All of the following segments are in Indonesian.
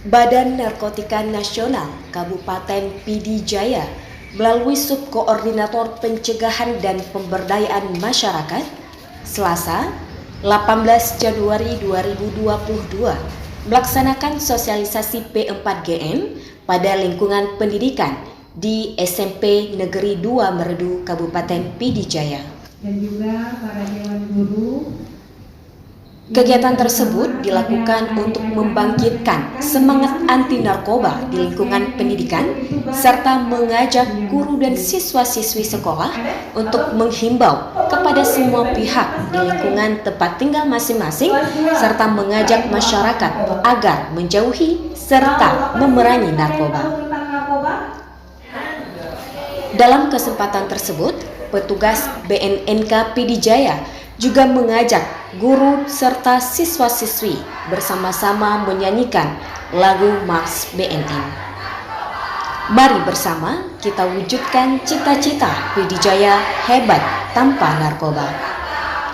Badan Narkotika Nasional Kabupaten Pidi Jaya melalui Subkoordinator Pencegahan dan Pemberdayaan Masyarakat Selasa 18 Januari 2022 melaksanakan sosialisasi P4GN pada lingkungan pendidikan di SMP Negeri 2 Merdu Kabupaten Pidi Jaya. Dan juga para dewan guru. Kegiatan tersebut dilakukan untuk membangkitkan semangat anti narkoba di lingkungan pendidikan serta mengajak guru dan siswa-siswi sekolah untuk menghimbau kepada semua pihak di lingkungan tempat tinggal masing-masing serta mengajak masyarakat agar menjauhi serta memerangi narkoba. Dalam kesempatan tersebut, petugas BNNK Pidi Jaya juga mengajak guru serta siswa-siswi bersama-sama menyanyikan lagu Mars BNN. Mari bersama kita wujudkan cita-cita Pidi Jaya hebat tanpa narkoba.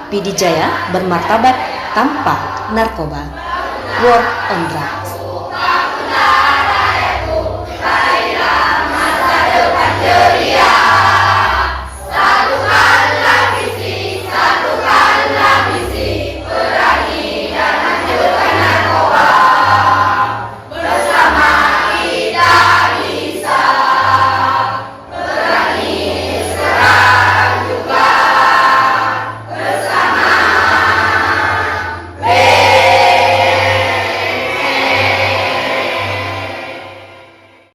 Pidi Jaya bermartabat tanpa narkoba. War on Drugs.